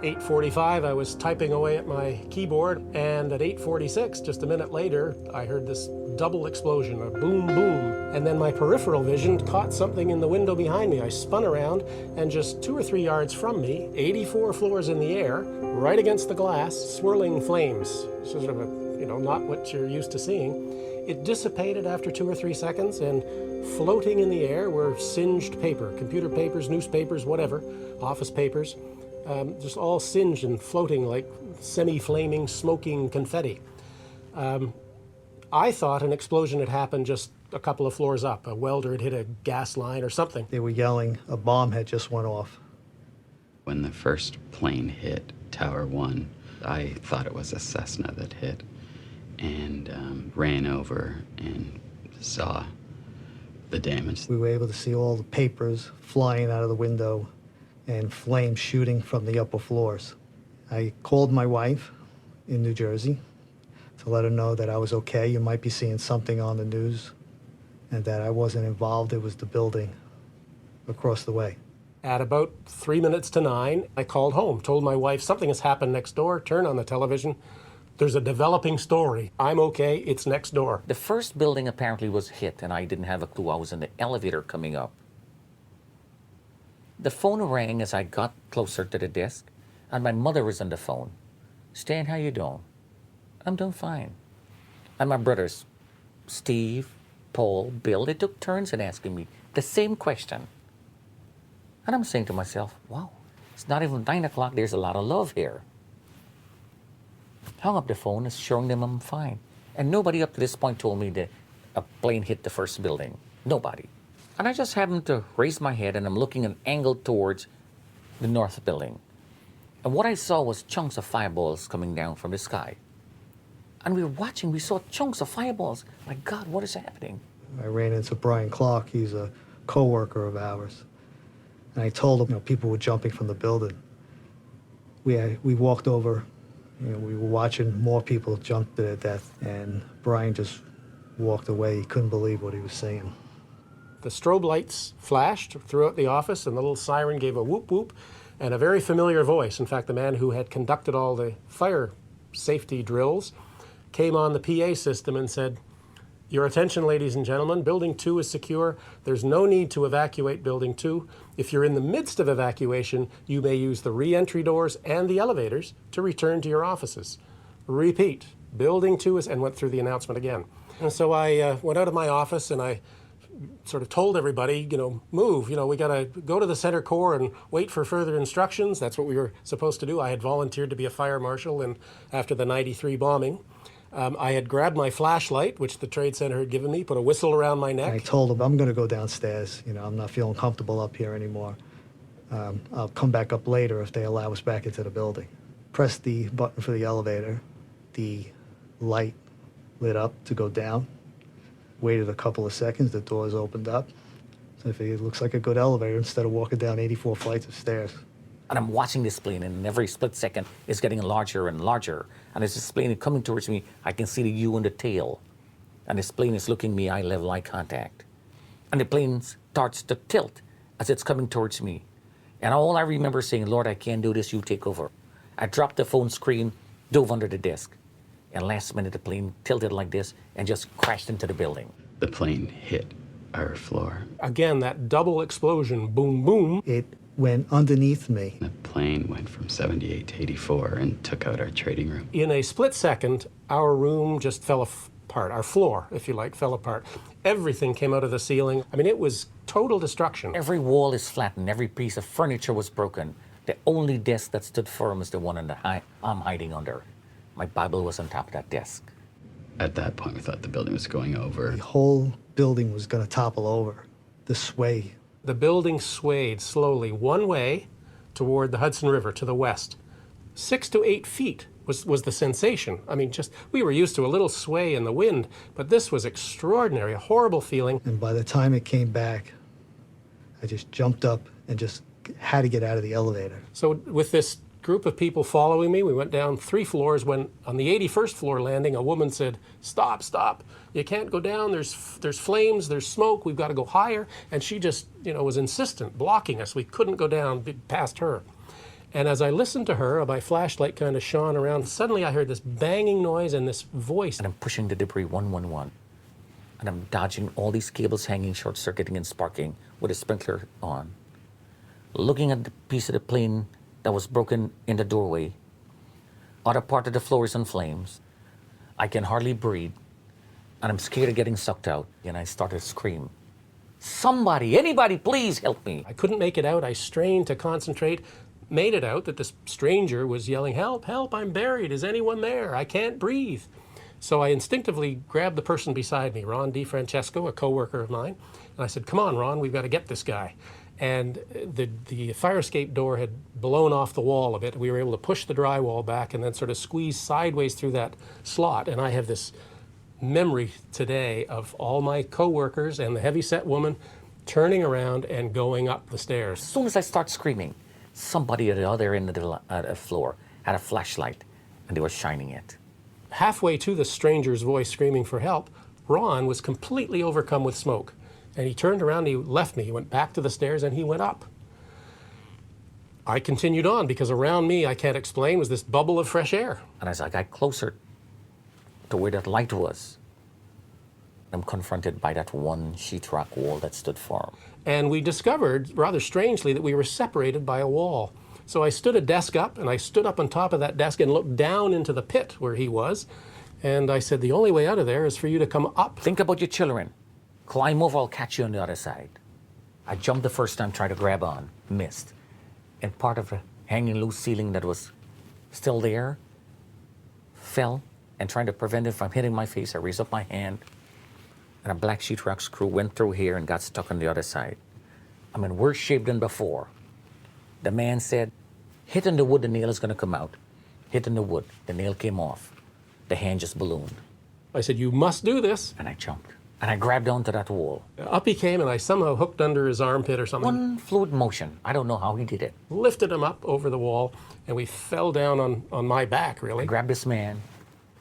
8:45, I was typing away at my keyboard, and at 8:46, just a minute later, I heard this double explosion, a boom, boom. And then my peripheral vision caught something in the window behind me. I spun around, and just 2 or 3 yards from me, 84 floors in the air, right against the glass, swirling flames. Sort of not what you're used to seeing. It dissipated after 2 or 3 seconds, and floating in the air were singed paper, computer papers, newspapers, whatever, office papers. Just all singed and floating like semi-flaming, smoking confetti. I thought an explosion had happened just a couple of floors up. A welder had hit a gas line or something. They were yelling a bomb had just went off. When the first plane hit Tower 1, I thought it was a Cessna that hit, and ran over and saw the damage. We were able to see all the papers flying out of the window and flames shooting from the upper floors. I called my wife in New Jersey to let her know that I was okay. You might be seeing something on the news, and that I wasn't involved. It was the building across the way. At about 3 minutes to 9, I called home, told my wife something has happened next door, turn on the television. There's a developing story. I'm okay, it's next door. The first building apparently was hit, and I didn't have a clue. I was in the elevator coming up. The phone rang as I got closer to the desk, and my mother was on the phone. Stan, how you doing? I'm doing fine. And my brothers, Steve, Paul, Bill, they took turns in asking me the same question. And I'm saying to myself, wow, it's not even 9 o'clock, there's a lot of love here. Hung up the phone, is showing them I'm fine. And nobody up to this point told me that a plane hit the first building. Nobody. And I just happened to raise my head, and I'm looking an angle towards the north building. And what I saw was chunks of fireballs coming down from the sky. And we were watching, we saw chunks of fireballs. My God, what is happening? I ran into Brian Clark. He's a co-worker of ours. And I told him, people were jumping from the building. We walked over, we were watching more people jump to their death, and Brian just walked away. He couldn't believe what he was seeing. The strobe lights flashed throughout the office, and the little siren gave a whoop whoop, and a very familiar voice. In fact, the man who had conducted all the fire safety drills came on the PA system and said, "Your attention, ladies and gentlemen, Building 2 is secure. There's no need to evacuate Building 2. If you're in the midst of evacuation, you may use the re-entry doors and the elevators to return to your offices. Repeat, Building 2 is," and went through the announcement again. And so I went out of my office and I sort of told everybody, move, we got to go to the center core and wait for further instructions. That's what we were supposed to do. I had volunteered to be a fire marshal after the 93 bombing. I had grabbed my flashlight, which the Trade Center had given me, put a whistle around my neck. I told him, I'm going to go downstairs. I'm not feeling comfortable up here anymore. I'll come back up later if they allow us back into the building. Pressed the button for the elevator. The light lit up to go down. Waited a couple of seconds, the doors opened up. So I figured it looks like a good elevator instead of walking down 84 flights of stairs. And I'm watching this plane, and every split second it's getting larger and larger. And as this plane is coming towards me, I can see the U and the tail. And this plane is looking me, eye level, eye contact. And the plane starts to tilt as it's coming towards me. And all I remember saying, "Lord, I can't do this, you take over." I dropped the phone screen, dove under the desk. And last minute, the plane tilted like this and just crashed into the building. The plane hit our floor. Again, that double explosion, boom, boom. It went underneath me. The plane went from 78 to 84 and took out our trading room. In a split second, our room just fell apart. Our floor, if you like, fell apart. Everything came out of the ceiling. I mean, it was total destruction. Every wall is flattened. Every piece of furniture was broken. The only desk that stood firm is the one I'm hiding under. My Bible was on top of that desk. At that point, we thought the building was going over. The whole building was going to topple over. The sway. The building swayed slowly one way toward the Hudson River to the west. 6 to 8 feet was the sensation. I mean, we were used to a little sway in the wind, but this was extraordinary, a horrible feeling. And by the time it came back, I just jumped up and just had to get out of the elevator. So with this group of people following me, we went down 3 floors. When on the 81st floor landing, a woman said, "Stop, stop. You can't go down. There's flames, there's smoke. We've got to go higher." And she just, was insistent, blocking us. We couldn't go down past her. And as I listened to her, my flashlight kind of shone around. Suddenly I heard this banging noise and this voice. And I'm pushing the debris 111. And I'm dodging all these cables hanging, short-circuiting and sparking with a sprinkler on. Looking at the piece of the plane that was broken in the doorway. Other part of the floor is in flames. I can hardly breathe. And I'm scared of getting sucked out. And I started to scream. Somebody, anybody, please help me. I couldn't make it out. I strained to concentrate. Made it out that this stranger was yelling, "Help, help, I'm buried. Is anyone there? I can't breathe." So I instinctively grabbed the person beside me, Ron DiFrancesco, a coworker of mine. And I said, "Come on, Ron, we've got to get this guy." And the fire escape door had blown off the wall a bit. We were able to push the drywall back and then sort of squeeze sideways through that slot. And I have this memory today of all my coworkers and the heavy-set woman turning around and going up the stairs. As soon as I start screaming, somebody at the other end of the floor had a flashlight, and they were shining it. Halfway to the stranger's voice screaming for help, Ron was completely overcome with smoke. And he turned around, he left me, he went back to the stairs, and he went up. I continued on because around me, I can't explain, was this bubble of fresh air. And as I got closer to where that light was, I'm confronted by that one sheetrock wall that stood firm. And we discovered, rather strangely, that we were separated by a wall. So I stood a desk up, and I stood up on top of that desk and looked down into the pit where he was. And I said, the only way out of there is for you to come up. Think about your children. Climb over, I'll catch you on the other side. I jumped the first time, tried to grab on, missed. And part of the hanging loose ceiling that was still there fell, and trying to prevent it from hitting my face, I raised up my hand, and a black sheetrock screw went through here and got stuck on the other side. I'm in worse shape than before. The man said, hitting the wood, the nail is going to come out. Hitting the wood, the nail came off. The hand just ballooned. I said, you must do this. And I jumped. And I grabbed onto that wall. Up he came, and I somehow hooked under his armpit or something. One fluid motion. I don't know how he did it. Lifted him up over the wall, and we fell down on my back, really. I grabbed this man,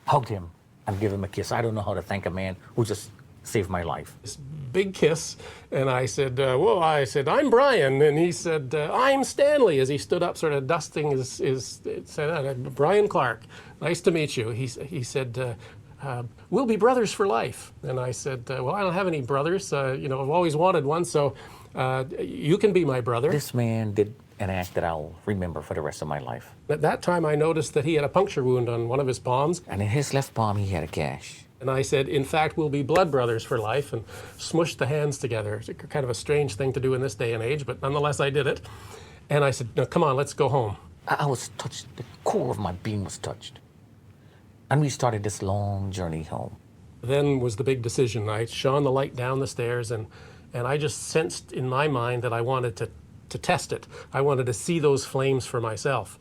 hugged him, and gave him a kiss. I don't know how to thank a man who just saved my life. This big kiss, and I said, I'm Brian, and he said, I'm Stanley, as he stood up, sort of dusting his said, Brian Clark, nice to meet you. He said, we'll be brothers for life. And I said, well, I don't have any brothers. I've always wanted one, so you can be my brother. This man did an act that I'll remember for the rest of my life. At that time, I noticed that he had a puncture wound on one of his palms. And in his left palm, he had a gash. And I said, in fact, we'll be blood brothers for life, and smushed the hands together. It's kind of a strange thing to do in this day and age, but nonetheless, I did it. And I said, no, come on, let's go home. I was touched. The core of my being was touched. And we started this long journey home. Then was the big decision. I shone the light down the stairs, and I just sensed in my mind that I wanted to test it. I wanted to see those flames for myself.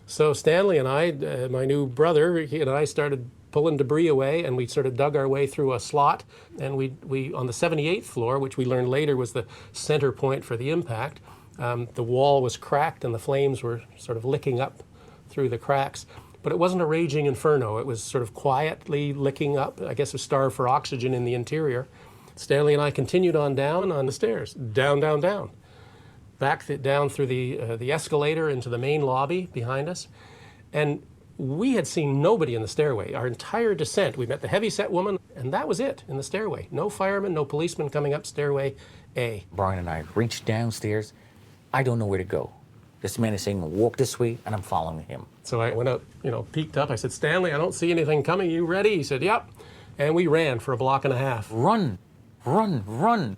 So Stanley and I, my new brother, he and I started pulling debris away, and we sort of dug our way through a slot. And we on the 78th floor, which we learned later was the center point for the impact, the wall was cracked and the flames were sort of licking up through the cracks. But it wasn't a raging inferno. It was sort of quietly licking up. I guess it was starved for oxygen in the interior. Stanley and I continued on down on the stairs, down, down, down. Down through the escalator into the main lobby behind us. And we had seen nobody in the stairway. Our entire descent, we met the heavy-set woman, and that was it in the stairway. No firemen, no policemen coming up stairway A. Brian and I reached downstairs. I don't know where to go. This man is saying, walk this way, and I'm following him. So I went out, peeked up. I said, Stanley, I don't see anything coming. You ready? He said, yep. And we ran for a block and a half. Run, run, run.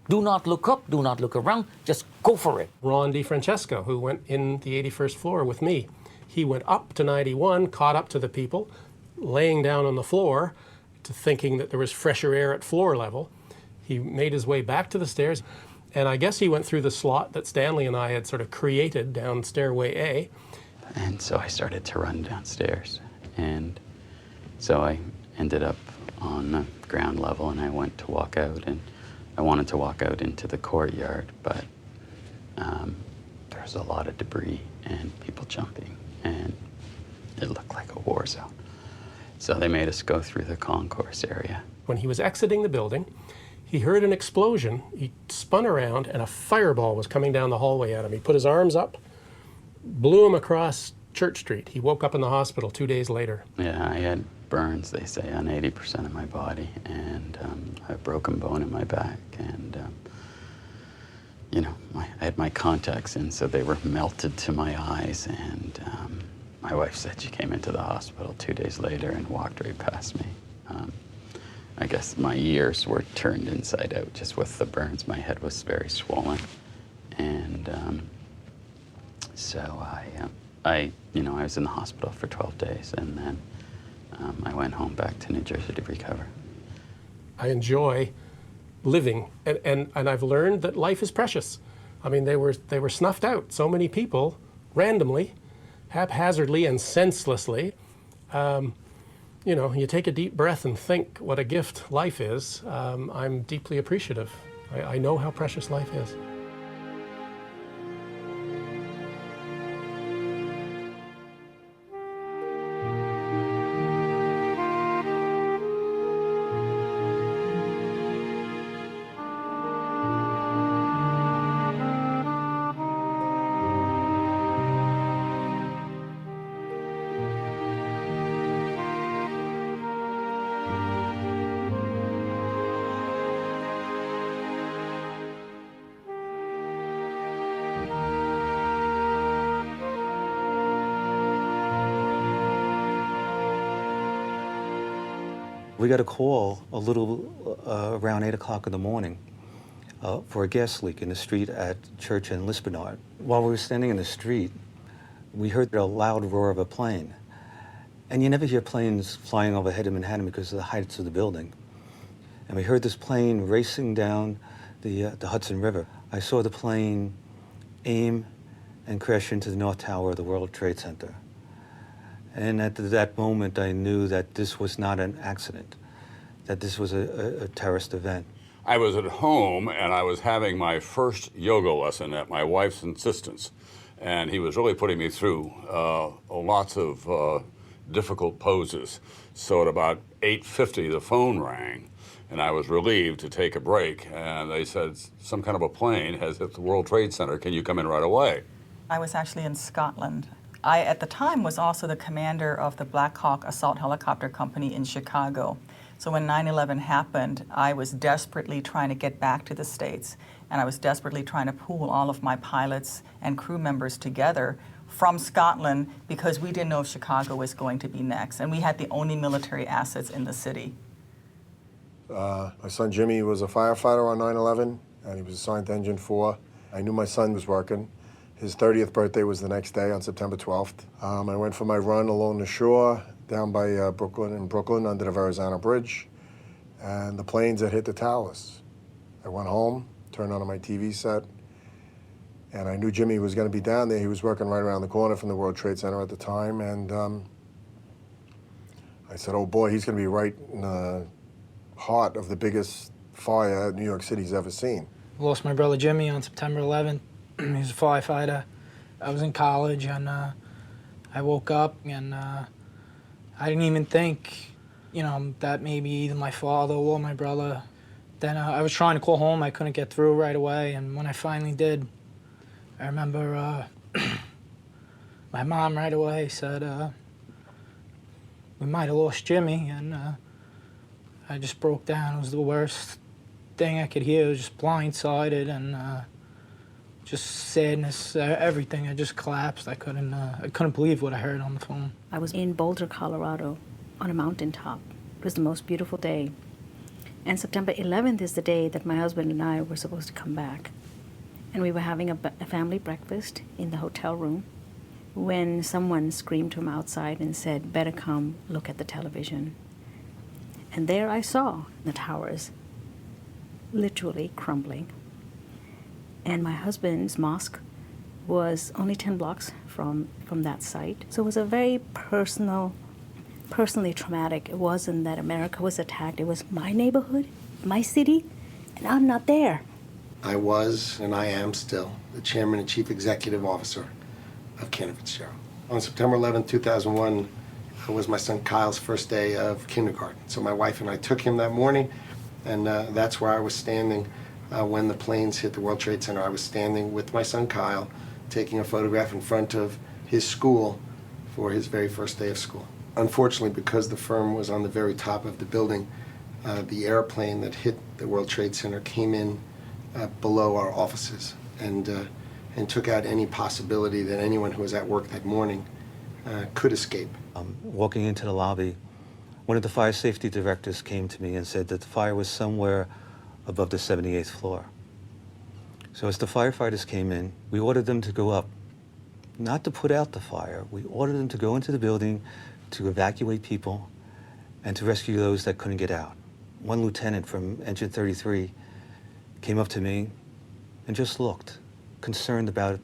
Do not look up, do not look around, just go for it. Ron DiFrancesco, who went in the 81st floor with me, he went up to 91, caught up to the people, laying down on the floor, thinking that there was fresher air at floor level. He made his way back to the stairs, and I guess he went through the slot that Stanley and I had sort of created down stairway A. And so I started to run downstairs. And so I ended up on the ground level, and I went to walk out, and I wanted to walk out into the courtyard, but there was a lot of debris and people jumping, and it looked like a war zone. So they made us go through the concourse area. When he was exiting the building, he heard an explosion. He spun around, and a fireball was coming down the hallway at him. He put his arms up, blew him across Church Street. He woke up in the hospital 2 days later. Yeah, I had burns, they say, on 80% of my body, and a broken bone in my back, and you know, I had my contacts in, so they were melted to my eyes, and my wife said she came into the hospital 2 days later and walked right past me. I guess my ears were turned inside out just with the burns. My head was very swollen, and so I was in the hospital for 12 days, and then I went home back to New Jersey to recover. I enjoy living, and I've learned that life is precious. I mean, they were snuffed out. So many people, randomly, haphazardly, and senselessly. You know, you take a deep breath and think what a gift life is. I'm deeply appreciative. I know how precious life is. We got a call a little around 8 o'clock in the morning for a gas leak in the street at Church and Lispenard. While we were standing in the street, we heard a loud roar of a plane. And you never hear planes flying overhead in Manhattan because of the heights of the building. And we heard this plane racing down the Hudson River. I saw the plane aim and crash into the North Tower of the World Trade Center. And at that moment, I knew that this was not an accident, that this was a terrorist event. I was at home, and I was having my first yoga lesson at my wife's insistence. And he was really putting me through lots of difficult poses. So at about 8:50, the phone rang, and I was relieved to take a break. And they said, some kind of a plane has hit the World Trade Center. Can you come in right away? I was actually in Scotland. I, at the time, was also the commander of the Black Hawk Assault Helicopter Company in Chicago. So when 9/11 happened, I was desperately trying to get back to the States, and I was desperately trying to pool all of my pilots and crew members together from Scotland because we didn't know if Chicago was going to be next, and we had the only military assets in the city. My son Jimmy was a firefighter on 9/11, and he was assigned to Engine 4. I knew my son was working. His 30th birthday was the next day on September 12th. I went for my run along the shore down by Brooklyn under the Verrazano Bridge, and the planes had hit the towers. I went home, turned on my TV set, and I knew Jimmy was going to be down there. He was working right around the corner from the World Trade Center at the time, and I said, oh boy, he's going to be right in the heart of the biggest fire New York City's ever seen. I lost my brother Jimmy on September 11th. He was a firefighter. I was in college, and I woke up, and I didn't even think, you know, that maybe either my father or my brother. Then I was trying to call home. I couldn't get through right away, and when I finally did, I remember my mom right away said, we might have lost Jimmy, and I just broke down. It was the worst thing I could hear. It was just blindsided, and just sadness, everything. I just collapsed. I couldn't believe what I heard on the phone. I was in Boulder, Colorado, on a mountaintop. It was the most beautiful day. And September 11th is the day that my husband and I were supposed to come back. And we were having a family breakfast in the hotel room when someone screamed from outside and said, better come look at the television. And there I saw the towers literally crumbling. And my husband's mosque was only 10 blocks from that site. So it was a very personally traumatic. It wasn't that America was attacked. It was my neighborhood, my city, and I'm not there. I was, and I am still, the chairman and chief executive officer of Cantor Fitzgerald. On September 11, 2001, was my son Kyle's first day of kindergarten. So my wife and I took him that morning, and that's where I was standing when the planes hit the World Trade Center. I was standing with my son Kyle taking a photograph in front of his school for his very first day of school. Unfortunately, because the firm was on the very top of the building, the airplane that hit the World Trade Center came in below our offices and took out any possibility that anyone who was at work that morning could escape. Walking into the lobby, one of the fire safety directors came to me and said that the fire was somewhere above the 78th floor. So as the firefighters came in, we ordered them to go up, not to put out the fire. We ordered them to go into the building to evacuate people and to rescue those that couldn't get out. One lieutenant from Engine 33 came up to me and just looked, concerned about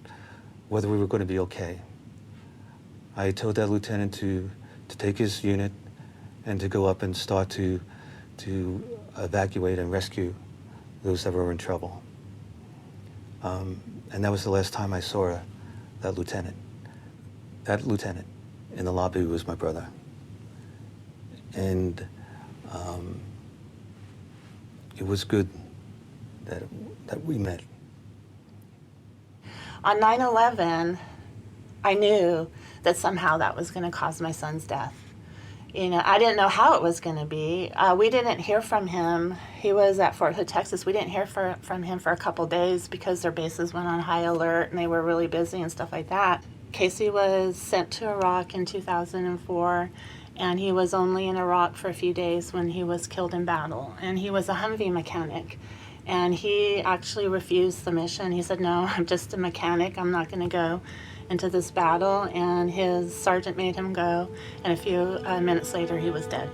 whether we were going to be okay. I told that lieutenant to take his unit and to go up and start to evacuate and rescue those that were in trouble. And that was the last time I saw that lieutenant. That lieutenant in the lobby was my brother. And it was good that we met. On 9/11, I knew that somehow that was going to cause my son's death. You know, I didn't know how it was going to be. We didn't hear from him. He was at Fort Hood, Texas. We didn't hear from him for a couple days because their bases went on high alert and they were really busy and stuff like that. Casey was sent to Iraq in 2004, and he was only in Iraq for a few days when he was killed in battle. And he was a Humvee mechanic. And he actually refused the mission. He said, no, I'm just a mechanic. I'm not going to go into this battle. And his sergeant made him go. And a few minutes later, he was dead.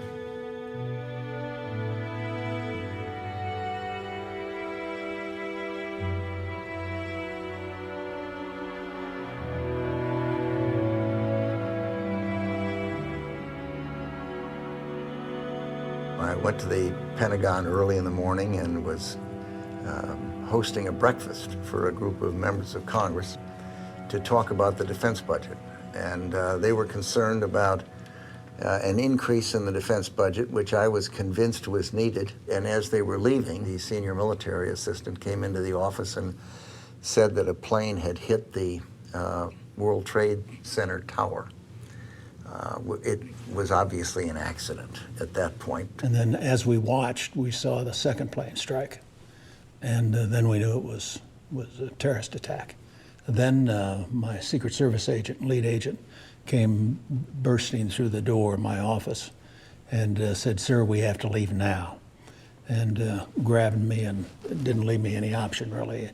I went to the Pentagon early in the morning and was hosting a breakfast for a group of members of Congress to talk about the defense budget. And they were concerned about an increase in the defense budget, which I was convinced was needed. And as they were leaving, the senior military assistant came into the office and said that a plane had hit the World Trade Center tower. It was obviously an accident at that point. And then as we watched, we saw the second plane strike. And then we knew it was a terrorist attack. Then my Secret Service agent, lead agent, came bursting through the door of my office and said, "Sir, we have to leave now." And grabbed me and didn't leave me any option, really.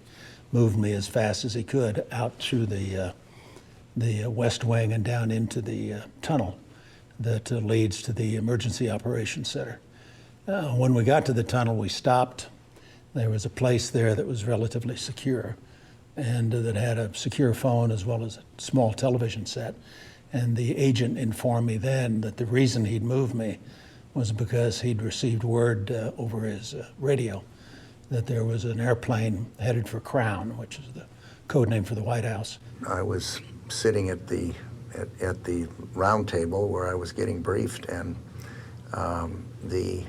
Moved me as fast as he could out through the West Wing and down into the tunnel that leads to the Emergency Operations Center. When we got to the tunnel, we stopped. There was a place there that was relatively secure and that had a secure phone as well as a small television set. And the agent informed me then that the reason he'd moved me was because he'd received word over his radio that there was an airplane headed for Crown, which is the code name for the White House. I was sitting at the round table where I was getting briefed, and the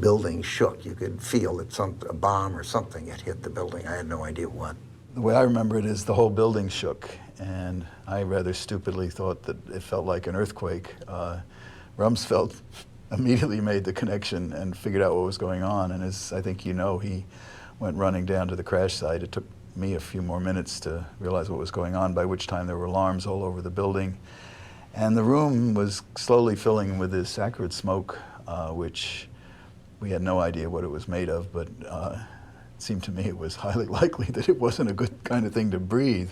building shook. You could feel that a bomb or something had hit the building. I had no idea what. The way I remember it is the whole building shook, and I rather stupidly thought that it felt like an earthquake. Rumsfeld immediately made the connection and figured out what was going on, and as I think you know, he went running down to the crash site. It took me a few more minutes to realize what was going on, by which time there were alarms all over the building. And the room was slowly filling with this acrid smoke, which we had no idea what it was made of, but it seemed to me it was highly likely that it wasn't a good kind of thing to breathe.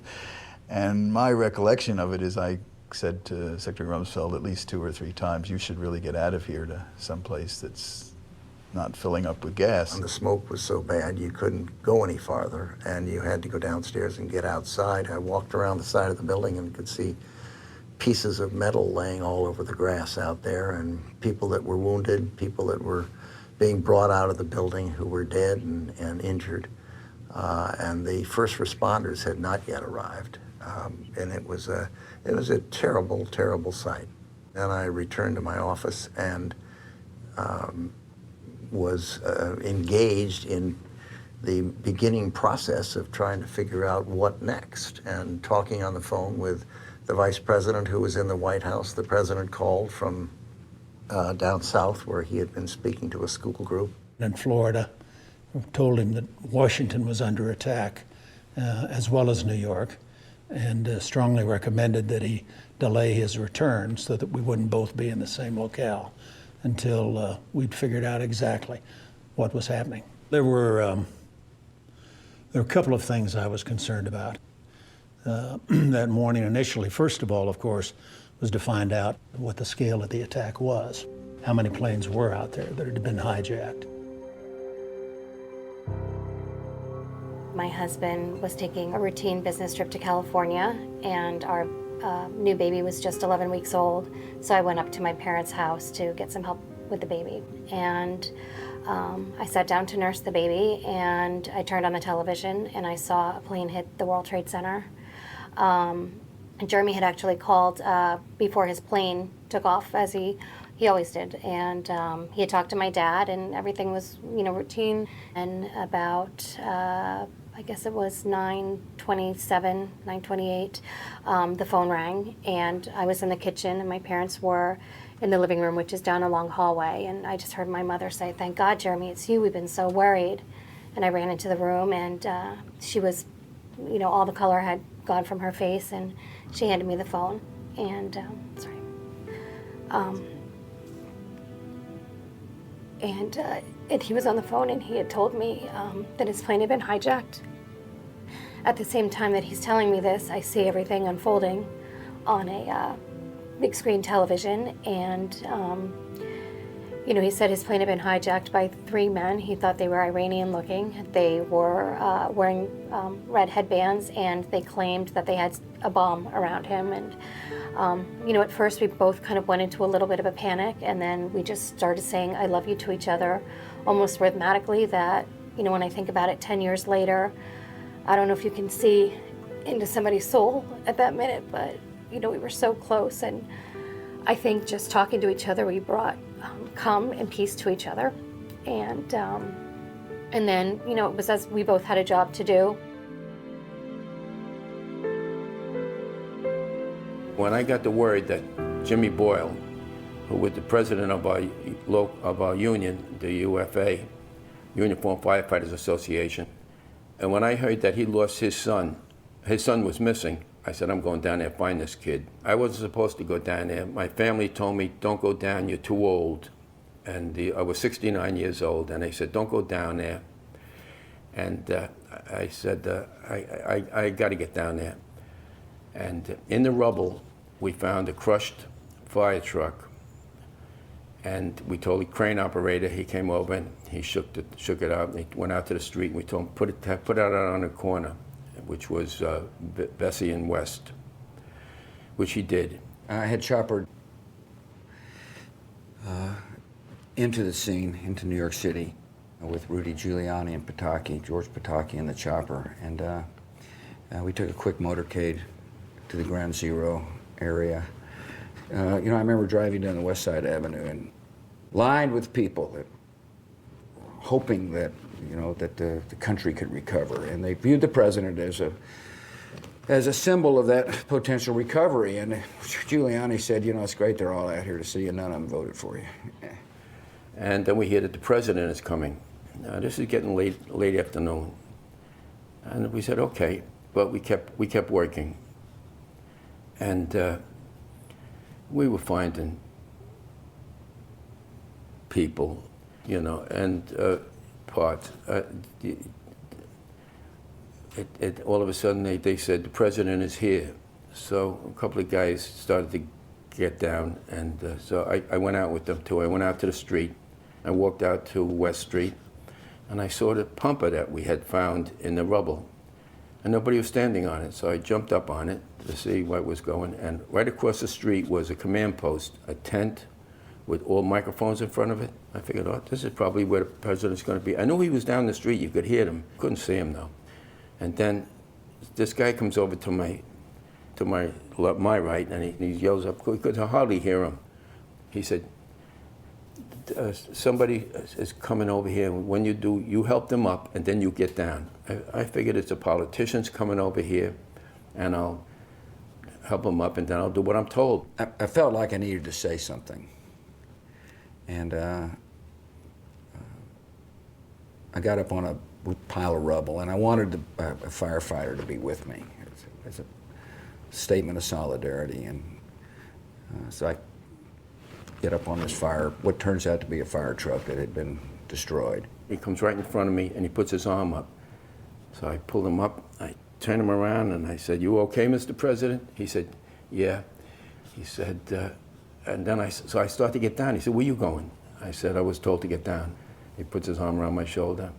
And my recollection of it is I said to Secretary Rumsfeld at least 2 or 3 times, you should really get out of here to someplace that's not filling up with gas. And the smoke was so bad you couldn't go any farther, and you had to go downstairs and get outside. I walked around the side of the building and could see pieces of metal laying all over the grass out there, and people that were wounded, people that were being brought out of the building who were dead and injured. And the first responders had not yet arrived. And it was a terrible, terrible sight. Then I returned to my office and was engaged in the beginning process of trying to figure out what next, and talking on the phone with the vice president who was in the White House. The president called from down south where he had been speaking to a school group. In Florida, told him that Washington was under attack, as well as New York, and strongly recommended that he delay his return so that we wouldn't both be in the same locale until we'd figured out exactly what was happening. There were a couple of things I was concerned about that morning initially. First of all, of course, was to find out what the scale of the attack was, how many planes were out there that had been hijacked. My husband was taking a routine business trip to California, and our new baby was just 11 weeks old, so I went up to my parents' house to get some help with the baby. And I sat down to nurse the baby, and I turned on the television, and I saw a plane hit the World Trade Center. And Jeremy had actually called before his plane took off, as he always did, and he had talked to my dad, and everything was, routine. And about I guess it was 9:27, 9:28, the phone rang, and I was in the kitchen, and my parents were in the living room, which is down a long hallway, and I just heard my mother say, "Thank God, Jeremy, it's you. We've been so worried." And I ran into the room, and she was, all the color had gone from her face, and she handed me the phone, and and he was on the phone, and he had told me that his plane had been hijacked. At the same time that he's telling me this, I see everything unfolding on a big screen television, and he said his plane had been hijacked by 3 men. He thought they were Iranian looking. They were wearing red headbands, and they claimed that they had a bomb around him. And at first we both kind of went into a little bit of a panic, and then we just started saying "I love you" to each other, almost rhythmically. That, when I think about it 10 years later, I don't know if you can see into somebody's soul at that minute, but we were so close. And I think just talking to each other, we brought calm and peace to each other. And then, it was as we both had a job to do. When I got the word that Jimmy Boyle, who was the president of our union, the UFA, Uniform Firefighters Association, and when I heard that he lost his son was missing, I said, I'm going down there to find this kid. I wasn't supposed to go down there. My family told me, don't go down, you're too old. And I was 69 years old, and they said, don't go down there. And I said, I got to get down there. And in the rubble, we found a crushed fire truck. And we told the crane operator, he came over and he shook it out, and he went out to the street, and we told him, put it out on the corner, which was Bessie and West, which he did. I had choppered into the scene, into New York City, with Rudy Giuliani and George Pataki in the chopper. And we took a quick motorcade to the Ground Zero area. I remember driving down the West Side Avenue and lined with people hoping that, that the country could recover. And they viewed the president as a symbol of that potential recovery. And Giuliani said, it's great they're all out here to see you, none of them voted for you. And then we hear that the president is coming. Now, this is getting late afternoon. And we said, okay, but we kept working. And we were finding people, and parts. All of a sudden, they said, the president is here. So a couple of guys started to get down, and so I went out with them too. I went out to the street. I walked out to West Street, and I saw the pumper that we had found in the rubble, and nobody was standing on it. So I jumped up on it to see what was going, and right across the street was a command post, a tent with all microphones in front of it. I figured, this is probably where the president's going to be. I knew he was down the street. You could hear him. Couldn't see him, though. And then this guy comes over to my right, and he yells up, could hardly hear him. He said, somebody is coming over here, and when you do, you help them up, and then you get down. I figured it's a politician's coming over here, and I'll help them up, and then I'll do what I'm told. I felt like I needed to say something. And I got up on a pile of rubble, and I wanted a firefighter to be with me as a statement of solidarity. And so I get up on this what turns out to be a fire truck that had been destroyed. He comes right in front of me, and he puts his arm up. So I pulled him up, I turned him around, and I said, "You okay, Mr. President?" He said, "Yeah." He said, and then so I started to get down. He said, "Where you going?" I said, "I was told to get down." He puts his arm around my shoulder.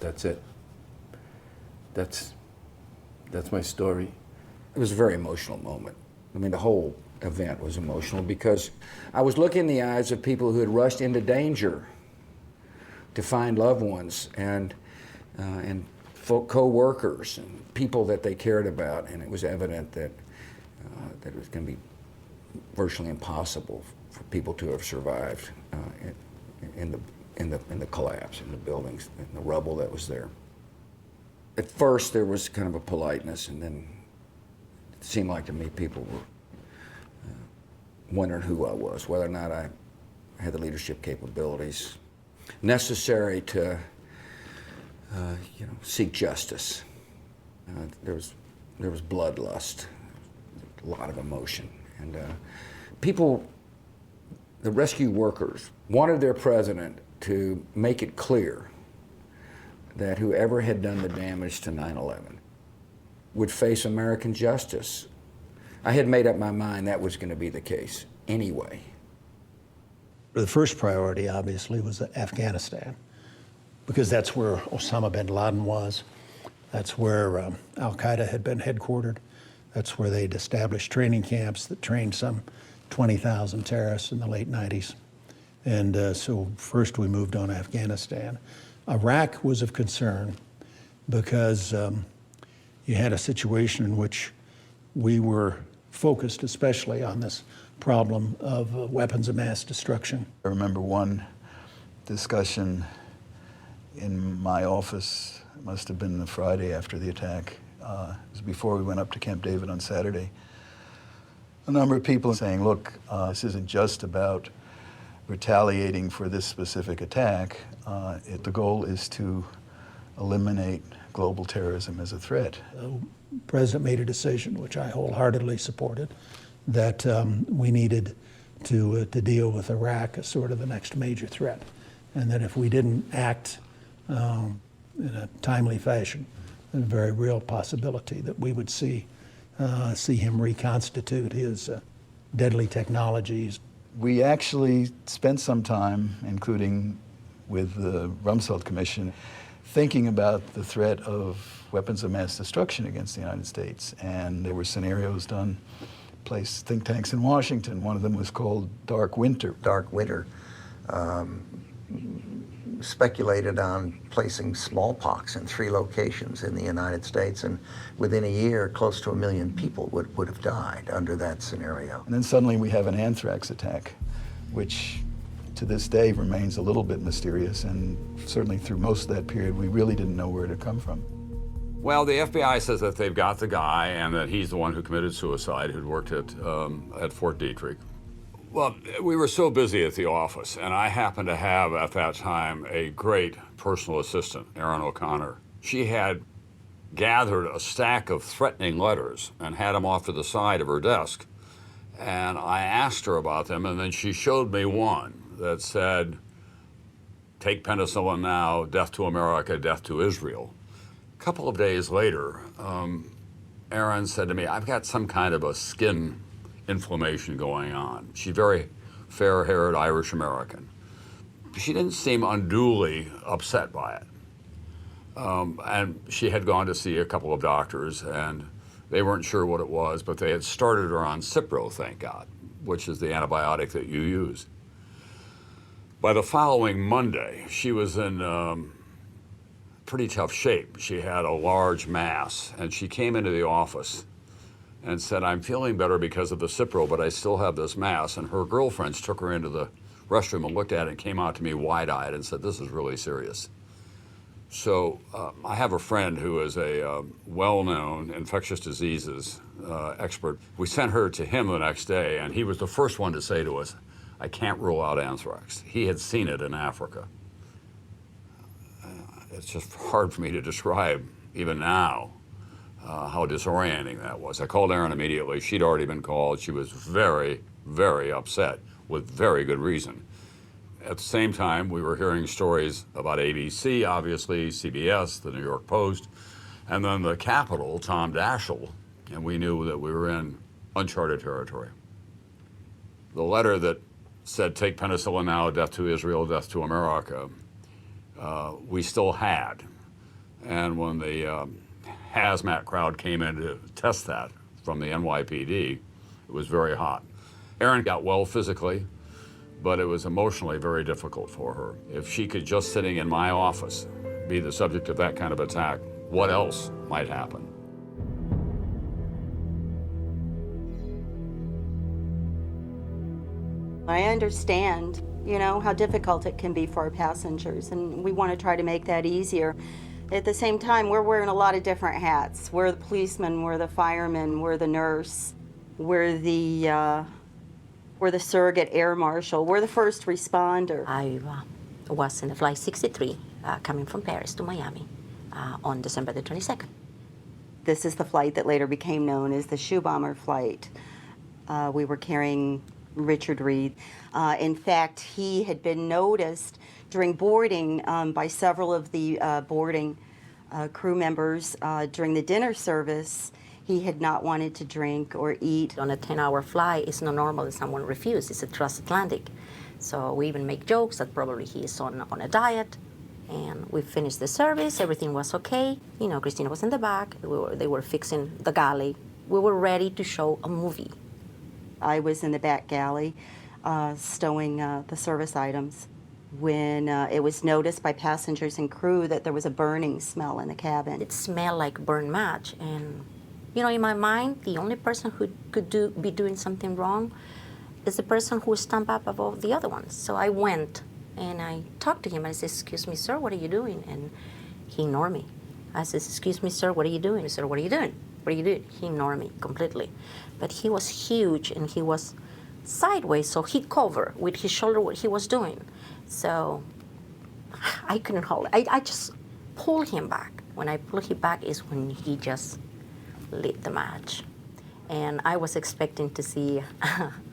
That's it. That's my story. It was a very emotional moment. I mean, the whole event was emotional because I was looking in the eyes of people who had rushed into danger to find loved ones and co-workers and people that they cared about, and it was evident that it was going to be virtually impossible for people to have survived in the collapse, in the buildings, in the rubble that was there. At first, there was kind of a politeness, and then it seemed like to me people were wondering who I was, whether or not I had the leadership capabilities necessary to, seek justice. There was bloodlust, a lot of emotion, and people, the rescue workers, wanted their president to make it clear that whoever had done the damage to 9/11 would face American justice. I had made up my mind that was going to be the case anyway. The first priority, obviously, was Afghanistan, because that's where Osama bin Laden was. That's where Al-Qaeda had been headquartered. That's where they'd established training camps that trained some 20,000 terrorists in the late 90s. And so first we moved on Afghanistan. Iraq was of concern because you had a situation in which we were focused especially on this problem of weapons of mass destruction. I remember one discussion in my office, it must have been the Friday after the attack. It was before we went up to Camp David on Saturday. A number of people saying, look, this isn't just about retaliating for this specific attack. The goal is to eliminate global terrorism as a threat. The president made a decision, which I wholeheartedly supported, that we needed to deal with Iraq as sort of the next major threat, and that if we didn't act in a timely fashion, there's a very real possibility that we would see him reconstitute his deadly technologies. We actually spent some time, including with the Rumsfeld Commission, thinking about the threat of weapons of mass destruction against the United States. And there were scenarios done, placed think tanks in Washington. One of them was called Dark Winter. Dark Winter speculated on placing smallpox in 3 locations in the United States, and within a year, close to 1 million people would have died under that scenario. And then suddenly we have an anthrax attack, which to this day remains a little bit mysterious, and certainly through most of that period, we really didn't know where it had come from. Well, the FBI says that they've got the guy and that he's the one who committed suicide, who'd worked at Fort Detrick. Well, we were so busy at the office, and I happened to have at that time a great personal assistant, Erin O'Connor. She had gathered a stack of threatening letters and had them off to the side of her desk. And I asked her about them, and then she showed me one that said, "Take penicillin now, death to America, death to Israel." A couple of days later, Erin said to me, "I've got some kind of a skin inflammation going on." She's very fair-haired Irish American. She didn't seem unduly upset by it. And she had gone to see a couple of doctors, and they weren't sure what it was, but they had started her on Cipro, thank God, which is the antibiotic that you use. By the following Monday, she was in pretty tough shape. She had a large mass, and she came into the office and said, "I'm feeling better because of the Cipro, but I still have this mass." And her girlfriends took her into the restroom and looked at it and came out to me wide-eyed and said, "This is really serious." So I have a friend who is a well-known infectious diseases expert. We sent her to him the next day, and he was the first one to say to us, "I can't rule out anthrax." He had seen it in Africa. It's just hard for me to describe, even now, how disorienting that was. I called Erin immediately. She'd already been called. She was very, very upset, with very good reason. At the same time, we were hearing stories about ABC, obviously, CBS, the New York Post, and then the Capitol, Tom Daschle, and we knew that we were in uncharted territory. The letter that said, "Take penicillin now, death to Israel, death to America," we still had. And when the hazmat crowd came in to test that from the NYPD, it was very hot. Erin got well physically, but it was emotionally very difficult for her. If she could just sitting in my office be the subject of that kind of attack, what else might happen? I understand, how difficult it can be for our passengers, and we want to try to make that easier. At the same time, we're wearing a lot of different hats. We're the policeman, we're the fireman, we're the nurse, we're the surrogate air marshal, we're the first responder. I was in the flight 63 coming from Paris to Miami on December the 22nd. This is the flight that later became known as the shoe bomber flight. We were carrying Richard Reed. In fact, he had been noticed during boarding by several of the boarding crew members during the dinner service. He had not wanted to drink or eat. On a 10-hour flight, it's not normal that someone refuses. It's a transatlantic. So we even make jokes that probably he is on a diet. And we finished the service, everything was okay. Christina was in the back, they were fixing the galley. We were ready to show a movie. I was in the back galley stowing the service items when it was noticed by passengers and crew that there was a burning smell in the cabin. It smelled like burnt match, and in my mind, the only person who could be doing something wrong is the person who stamped up above the other ones. So I went and I talked to him. I said, "Excuse me, sir, what are you doing?" And he ignored me. I said, "Excuse me, sir, what are you doing?" He said, "What are you doing? What are you doing?" He ignored me completely. But he was huge and he was sideways, so he covered with his shoulder what he was doing. So I couldn't hold it. I just pulled him back. When I pulled him back is when he just lit the match. And I was expecting to see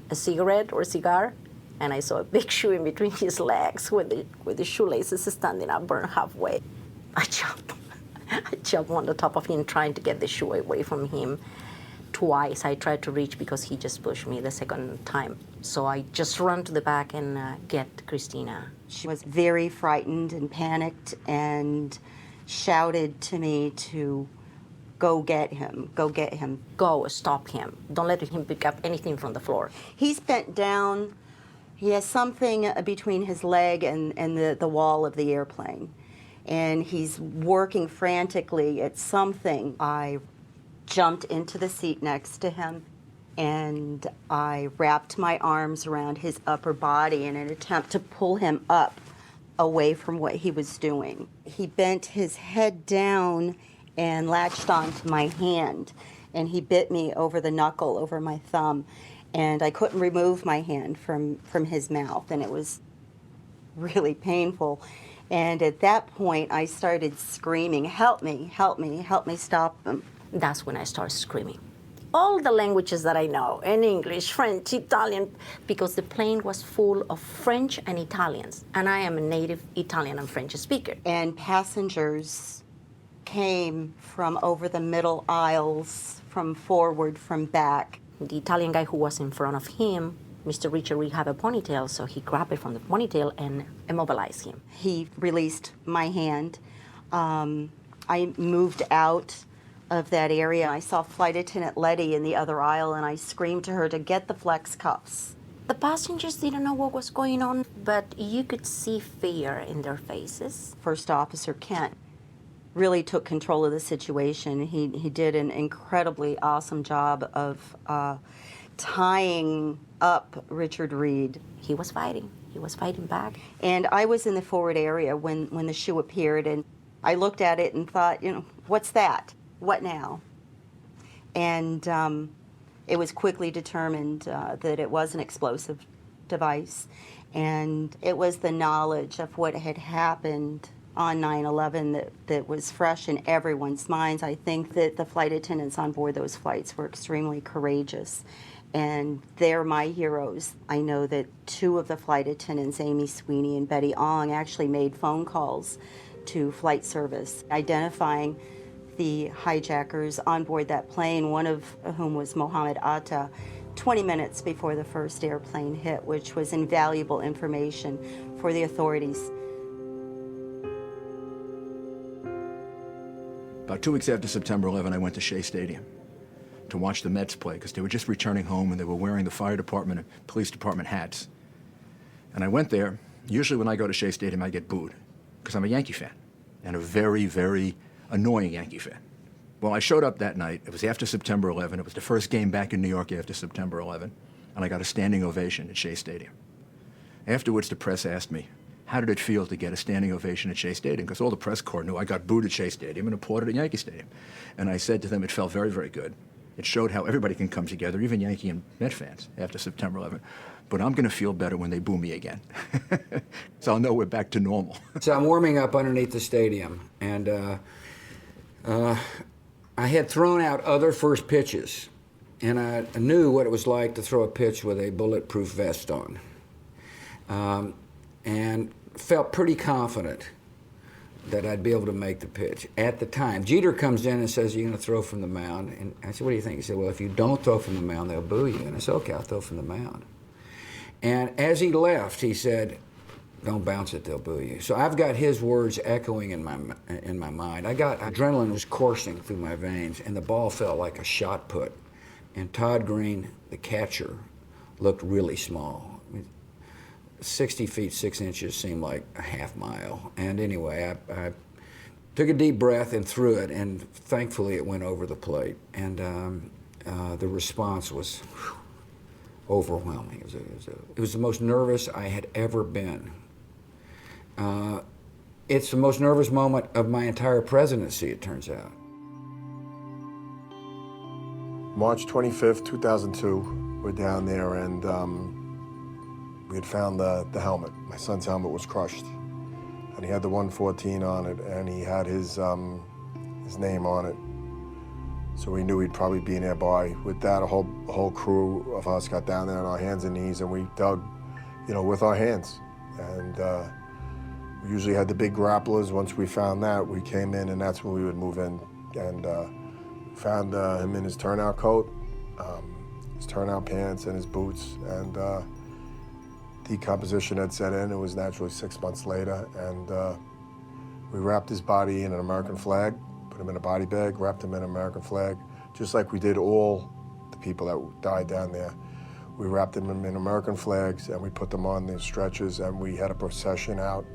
a cigarette or a cigar, and I saw a big shoe in between his legs with the shoelaces standing up, burned halfway. I jumped on the top of him, trying to get the shoe away from him. Twice I tried to reach because he just pushed me the second time. So I just ran to the back and get Christina. She was very frightened and panicked and shouted to me to go get him, go get him. Go, stop him. Don't let him pick up anything from the floor. He's bent down. He has something between his leg and the wall of the airplane. And he's working frantically at something. I jumped into the seat next to him and I wrapped my arms around his upper body in an attempt to pull him up away from what he was doing. He bent his head down and latched onto my hand, and he bit me over the knuckle, over my thumb, and I couldn't remove my hand from his mouth, and it was really painful. And at that point, I started screaming, "Help me, help me, help me stop them." That's when I started screaming. All the languages that I know, in English, French, Italian, because the plane was full of French and Italians, and I am a native Italian and French speaker. And passengers came from over the middle aisles, from forward, from back. The Italian guy who was in front of him, Mr. Richard Reed, had a ponytail, so he grabbed it from the ponytail and immobilized him. He released my hand. I moved out of that area. I saw Flight Attendant Letty in the other aisle, and I screamed to her to get the flex cuffs. The passengers didn't know what was going on, but you could see fear in their faces. First Officer Kent really took control of the situation. He did an incredibly awesome job of tying up Richard Reed. He was fighting. He was fighting back. And I was in the forward area when the shoe appeared, and I looked at it and thought, what's that? What now? And it was quickly determined that it was an explosive device. And it was the knowledge of what had happened on 9/11 that was fresh in everyone's minds. I think that the flight attendants on board those flights were extremely courageous, and they're my heroes. I know that 2 of the flight attendants, Amy Sweeney and Betty Ong, actually made phone calls to flight service identifying the hijackers on board that plane, one of whom was Mohammed Atta, 20 minutes before the first airplane hit, which was invaluable information for the authorities. About 2 weeks after September 11, I went to Shea Stadium to watch the Mets play because they were just returning home and they were wearing the fire department and police department hats. And I went there. Usually when I go to Shea Stadium, I get booed because I'm a Yankee fan and a very, very annoying Yankee fan. Well, I showed up that night. It was after September 11. It was the first game back in New York after September 11, and I got a standing ovation at Shea Stadium. Afterwards, the press asked me, how did it feel to get a standing ovation at Shea Stadium? Because all the press corps knew I got booed at Shea Stadium and applauded at Yankee Stadium. And I said to them, it felt very, very good. It showed how everybody can come together, even Yankee and Met fans, after September 11. But I'm going to feel better when they boo me again. So I'll know we're back to normal. So I'm warming up underneath the stadium, and I had thrown out other first pitches, and I knew what it was like to throw a pitch with a bulletproof vest on. And felt pretty confident that I'd be able to make the pitch at the time. Jeter comes in and says, "You're going to throw from the mound." And I said, "What do you think?" He said, "Well, if you don't throw from the mound, they'll boo you." And I said, "Okay, I'll throw from the mound." And as he left, he said, "Don't bounce it, they'll boo you." So I've got his words echoing in my mind. Adrenaline was coursing through my veins, and the ball felt like a shot put. And Todd Green, the catcher, looked really small. 60 feet 6 inches seemed like a half mile. And anyway, I took a deep breath and threw it, and thankfully it went over the plate. And the response was overwhelming. It was the most nervous I had ever been. It's the most nervous moment of my entire presidency, it turns out. March 25th, 2002, we're down there, and we had found the helmet. My son's helmet was crushed, and he had the 114 on it, and he had his name on it. So we knew he'd probably be nearby. With that, a whole crew of us got down there on our hands and knees, and we dug, with our hands. And we usually had the big grapplers. Once we found that, we came in, and that's when we would move in. And found him in his turnout coat, his turnout pants, and his boots. And decomposition had set in. It was naturally 6 months later, and we wrapped his body in an American flag, put him in a body bag, wrapped him in an American flag, just like we did all the people that died down there. We wrapped them in American flags, and we put them on the stretchers, and we had a procession out,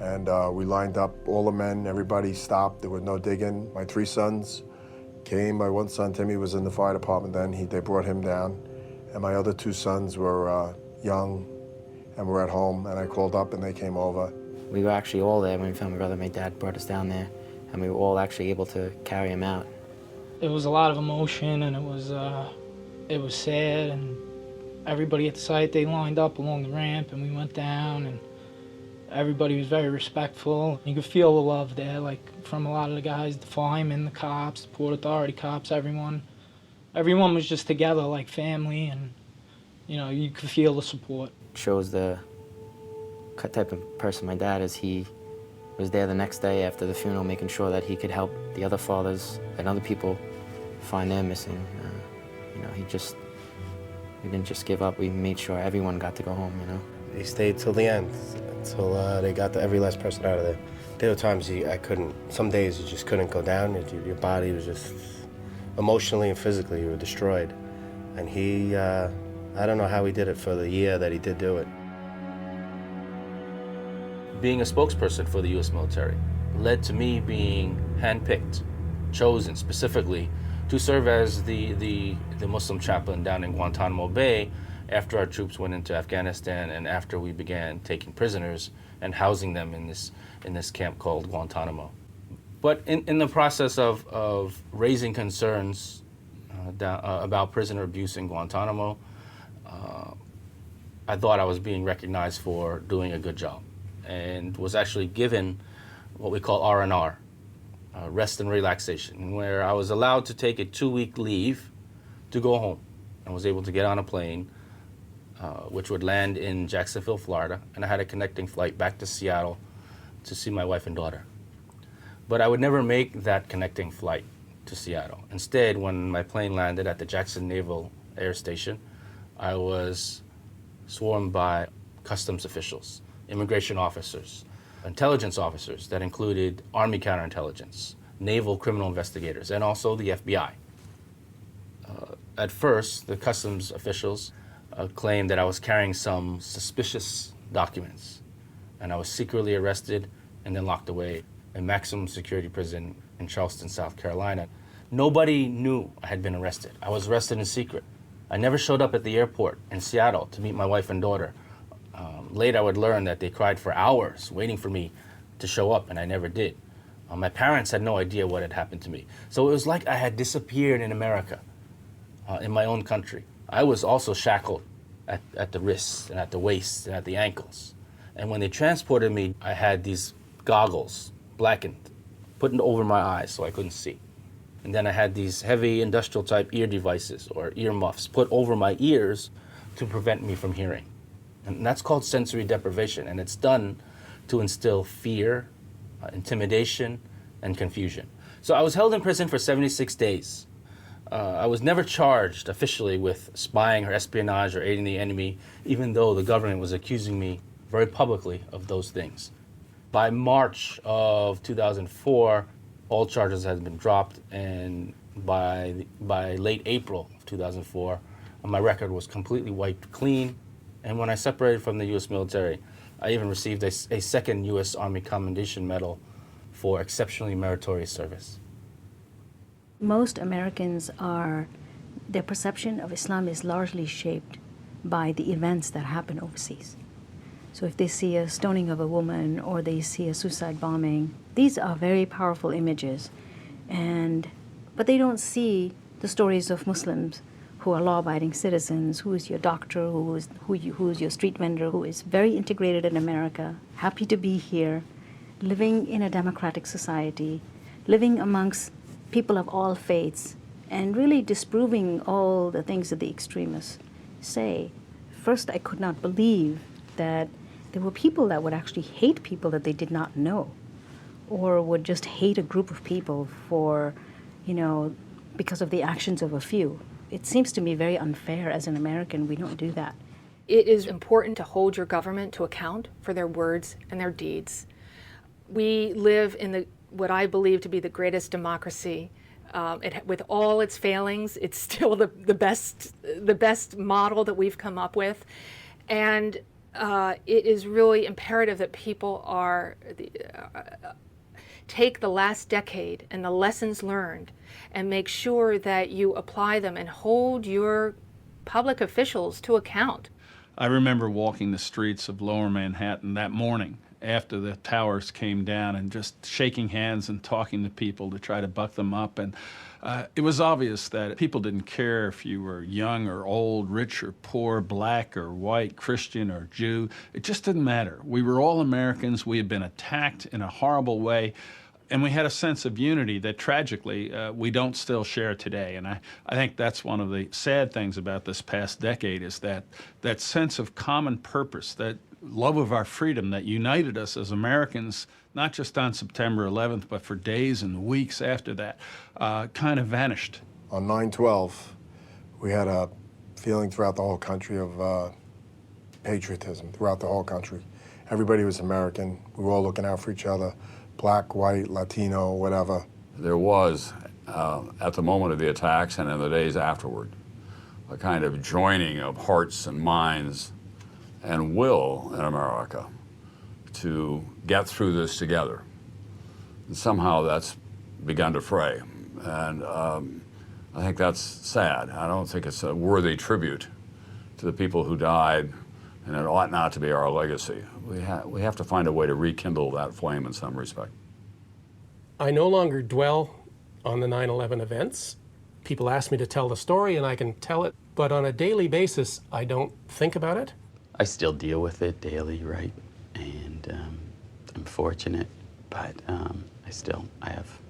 and we lined up all the men. Everybody stopped. There was no digging. My 3 sons came. My one son, Timmy, was in the fire department then. They brought him down, and my other 2 sons were young and were at home, and I called up, and they came over. We were actually all there when we found my brother. My dad brought us down there, and we were all actually able to carry him out. It was a lot of emotion, and it was sad, and everybody at the site, they lined up along the ramp, and we went down, and everybody was very respectful. You could feel the love there, like from a lot of the guys, the firemen, the cops, the Port Authority cops, everyone. Everyone was just together like family, and you could feel the support. Shows the type of person my dad is. He was there the next day after the funeral, making sure that he could help the other fathers and other people find their missing. We didn't just give up. We made sure everyone got to go home. They stayed till the end, until they got every last person out of there. There were times I couldn't. Some days you just couldn't go down. Your body was just emotionally and physically, you were destroyed. And he. I don't know how he did it for the year that he did do it. Being a spokesperson for the U.S. military led to me being handpicked, chosen specifically to serve as the Muslim chaplain down in Guantanamo Bay after our troops went into Afghanistan and after we began taking prisoners and housing them in this camp called Guantanamo. But in the process of raising concerns about prisoner abuse in Guantanamo, I thought I was being recognized for doing a good job, and was actually given what we call R&R, rest and relaxation, where I was allowed to take a 2-week leave to go home. I was able to get on a plane, which would land in Jacksonville, Florida, and I had a connecting flight back to Seattle to see my wife and daughter. But I would never make that connecting flight to Seattle. Instead, when my plane landed at the Jackson Naval Air Station, I was swarmed by customs officials, immigration officers, intelligence officers that included Army counterintelligence, naval criminal investigators, and also the FBI. At first, the customs officials claimed that I was carrying some suspicious documents, and I was secretly arrested and then locked away in maximum security prison in Charleston, South Carolina. Nobody knew I had been arrested. I was arrested in secret. I never showed up at the airport in Seattle to meet my wife and daughter. Later, I would learn that they cried for hours waiting for me to show up, and I never did. My parents had no idea what had happened to me. So it was like I had disappeared in America, in my own country. I was also shackled at the wrists and at the waist and at the ankles. And when they transported me, I had these goggles, blackened, put over my eyes so I couldn't see. And then I had these heavy industrial type ear devices or ear muffs put over my ears to prevent me from hearing. And that's called sensory deprivation, and it's done to instill fear, intimidation, and confusion. So I was held in prison for 76 days. I was never charged officially with spying or espionage or aiding the enemy, even though the government was accusing me very publicly of those things. By March of 2004, all charges had been dropped, and by late April of 2004, my record was completely wiped clean. And when I separated from the U.S. military, I even received a second U.S. Army Commendation Medal for exceptionally meritorious service. Most Americans their perception of Islam is largely shaped by the events that happen overseas. So if they see a stoning of a woman or they see a suicide bombing, these are very powerful images. But they don't see the stories of Muslims who are law-abiding citizens, who is your doctor, who is your street vendor, who is very integrated in America, happy to be here, living in a democratic society, living amongst people of all faiths, and really disproving all the things that the extremists say. First, I could not believe that there were people that would actually hate people that they did not know, or would just hate a group of people for, because of the actions of a few. It seems to me very unfair. As an American, we don't do that. It is important to hold your government to account for their words and their deeds. We live in what I believe to be the greatest democracy. With all its failings, it's still the best model that we've come up with. And it is really imperative that people take the last decade and the lessons learned and make sure that you apply them and hold your public officials to account. I remember walking the streets of Lower Manhattan that morning after the towers came down and just shaking hands and talking to people to try to buck them up. And it was obvious that people didn't care if you were young or old, rich or poor, black or white, Christian or Jew. It just didn't matter. We were all Americans. We had been attacked in a horrible way. And we had a sense of unity that tragically we don't still share today. And I think that's one of the sad things about this past decade is that sense of common purpose, that love of our freedom that united us as Americans, not just on September 11th, but for days and weeks after that, kind of vanished. On 9/12, we had a feeling throughout the whole country of patriotism throughout the whole country. Everybody was American. We were all looking out for each other. Black, white, Latino, whatever. There was, at the moment of the attacks and in the days afterward, a kind of joining of hearts and minds and will in America to get through this together. And somehow that's begun to fray. And I think that's sad. I don't think it's a worthy tribute to the people who died, and it ought not to be our legacy. We have to find a way to rekindle that flame in some respect. I no longer dwell on the 9/11 events. People ask me to tell the story, and I can tell it, but on a daily basis, I don't think about it. I still deal with it daily, right? And I'm fortunate, but I have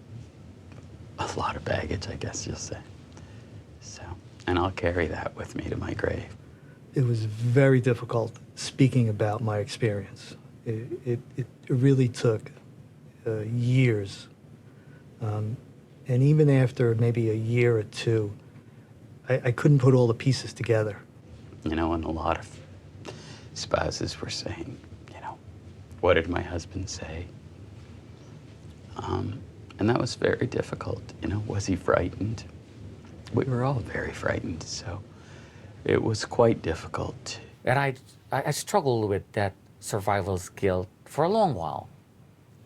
a lot of baggage, I guess you'll say. So, and I'll carry that with me to my grave. It was very difficult speaking about my experience. It really took years. And even after maybe a year or two, I couldn't put all the pieces together. You know, and a lot of spouses were saying, you know, what did my husband say? And that was very difficult. You know, was he frightened? We were all very frightened, so it was quite difficult. And I struggled with that survival's guilt for a long while.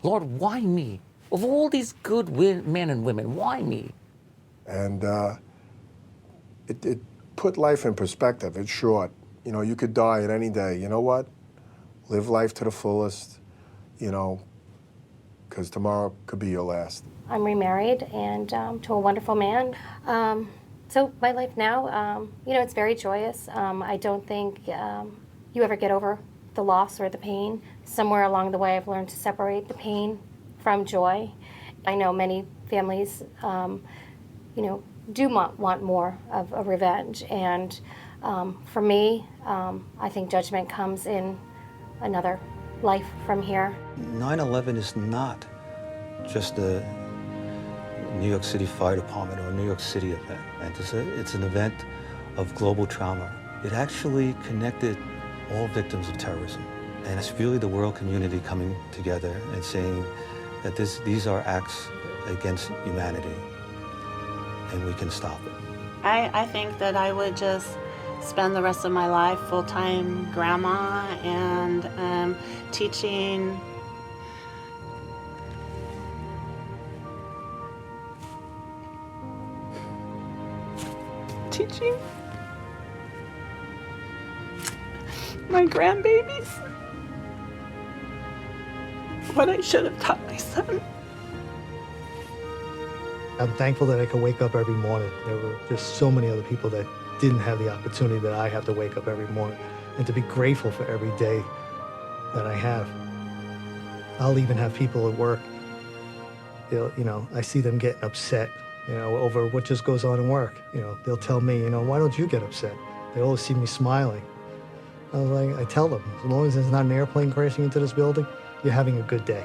Lord, why me? Of all these good men and women, why me? And it put life in perspective. It's short. You know, you could die at any day. You know what? Live life to the fullest, you know, because tomorrow could be your last. I'm remarried and to a wonderful man. So my life now, you know, it's very joyous. I don't think you ever get over the loss or the pain. Somewhere along the way, I've learned to separate the pain from joy. I know many families, you know, do want more of a revenge. And for me, I think judgment comes in another life from here. 9/11 is not just a New York City Fire Department or a New York City event. It's an event of global trauma. It actually connected all victims of terrorism. And it's really the world community coming together and saying that these are acts against humanity, and we can stop it. I think that I would just spend the rest of my life full-time grandma and teaching. Teaching my grandbabies what I should have taught my son. I'm thankful that I can wake up every morning. There were just so many other people that didn't have the opportunity that I have to wake up every morning, and to be grateful for every day that I have. I'll even have people at work, you know, I see them getting upset, you know, over what just goes on in work. You know, they'll tell me, you know, why don't you get upset? They always see me smiling. I tell them, as long as there's not an airplane crashing into this building, you're having a good day.